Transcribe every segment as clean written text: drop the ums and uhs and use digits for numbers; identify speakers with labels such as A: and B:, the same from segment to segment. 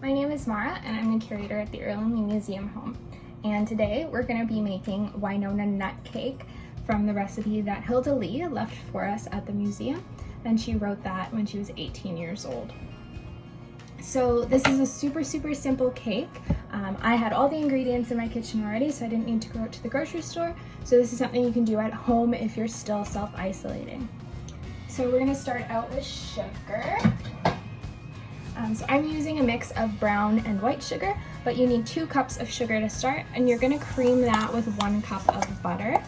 A: My name is Mara and I'm the curator at the Erland Museum Home. And today we're going to be making Winona Nut-Cake from the recipe that Hilda Lee left for us at the museum. And she wrote that when she was 18 years old. So this is a super simple cake. I had all the ingredients in my kitchen already, so I didn't need to go out to the grocery store. So this is something you can do at home if you're still self-isolating. So we're going to start out with sugar. So I'm using a mix of brown and white sugar, but you need 2 cups of sugar to start, and you're going to cream that with 1 cup of butter.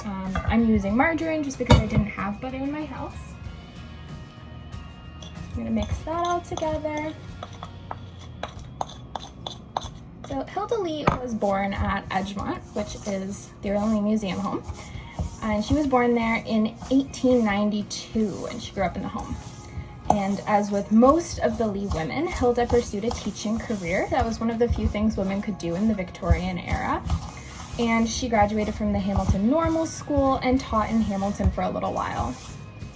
A: I'm using margarine just because I didn't have butter in my house. I'm going to mix that all together. So Hilda Lee was born at Edgemount, which is the only museum home, and she was born there in 1892, and she grew up in the home. And as with most of the Lee women, Hilda pursued a teaching career. That was one of the few things women could do in the Victorian era. And she graduated from the Hamilton Normal School and taught in Hamilton for a little while.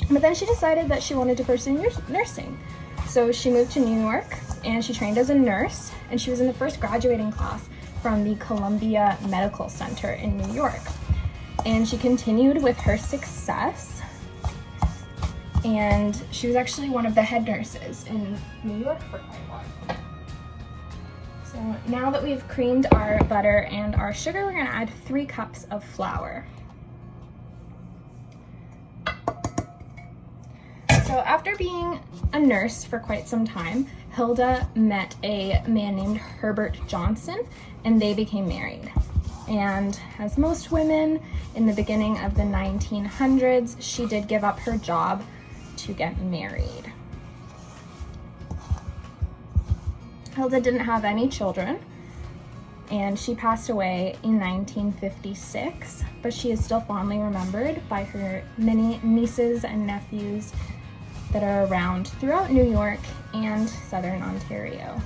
A: But then she decided that she wanted to pursue nursing. So she moved to New York and she trained as a nurse, and she was in the first graduating class from the Columbia Medical Center in New York. And she continued with her success. And she was actually one of the head nurses in New York for quite a while. So now that we've creamed our butter and our sugar, we're going to add 3 cups of flour. So after being a nurse for quite some time, Hilda met a man named Herbert Johnson, and they became married. And as most women in the beginning of the 1900s, she did give up her job to get married. Hilda didn't have any children, and she passed away in 1956, but she is still fondly remembered by her many nieces and nephews that are around throughout New York and Southern Ontario.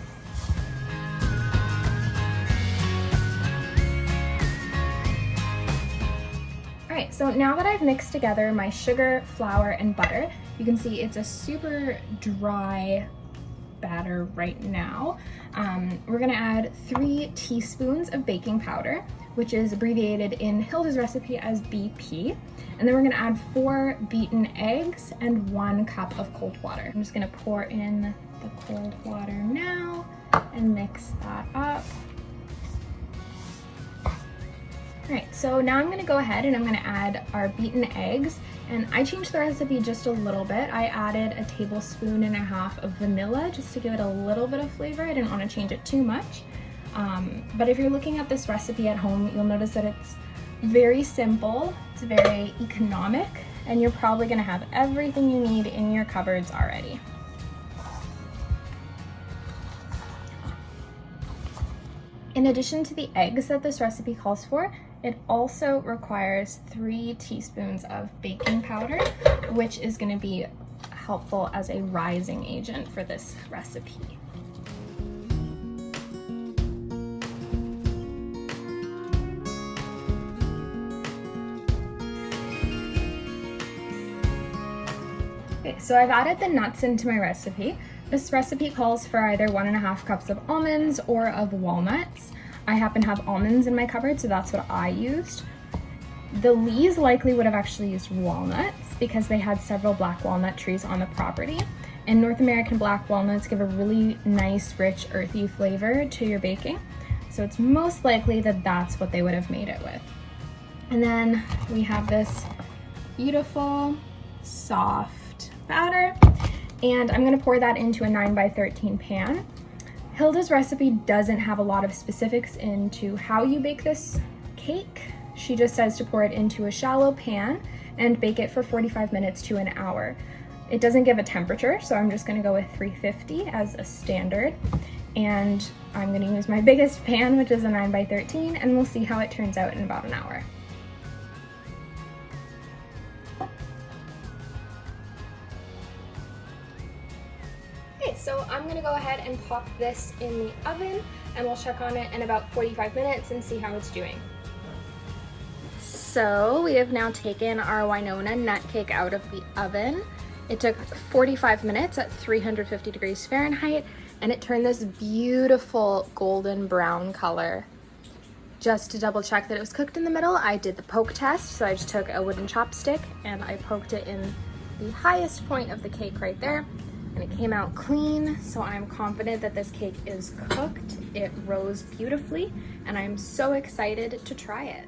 A: Alright, so now that I've mixed together my sugar, flour, and butter, you can see it's a super dry batter right now. We're going to add 3 teaspoons of baking powder, which is abbreviated in Hilda's recipe as BP. And then we're going to add 4 beaten eggs and 1 cup of cold water. I'm just going to pour in the cold water now and mix that up. Alright, so now I'm going to go ahead and I'm going to add our beaten eggs, and I changed the recipe just a little bit. I added a 1.5 tablespoons of vanilla just to give it a little bit of flavor. I didn't want to change it too much. But if you're looking at this recipe at home, you'll notice that it's very simple, it's very economic, and you're probably going to have everything you need in your cupboards already. In addition to the eggs that this recipe calls for, it also requires 3 teaspoons of baking powder, which is going to be helpful as a rising agent for this recipe. Okay, so I've added the nuts into my recipe. This recipe calls for either 1.5 cups of almonds or of walnuts. I happen to have almonds in my cupboard, so that's what I used. The Lees likely would have actually used walnuts because they had several black walnut trees on the property. And North American black walnuts give a really nice, rich, earthy flavor to your baking. So it's most likely that that's what they would have made it with. And then we have this beautiful, soft batter. And I'm going to pour that into a 9x13 pan. Hilda's recipe doesn't have a lot of specifics into how you bake this cake. She just says to pour it into a shallow pan and bake it for 45 minutes to an hour. It doesn't give a temperature, so I'm just going to go with 350 as a standard. And I'm going to use my biggest pan, which is a 9x13, and we'll see how it turns out in about an hour. So I'm going to go ahead and pop this in the oven, and we'll check on it in about 45 minutes and see how it's doing. So we have now taken our Winona Nut-Cake out of the oven. It took 45 minutes at 350 degrees Fahrenheit, and it turned this beautiful golden brown color. Just to double check that it was cooked in the middle, I did the poke test. So I just took a wooden chopstick and I poked it in the highest point of the cake right there, and it came out clean. So I'm confident that this cake is cooked. It rose beautifully, and I'm so excited to try it.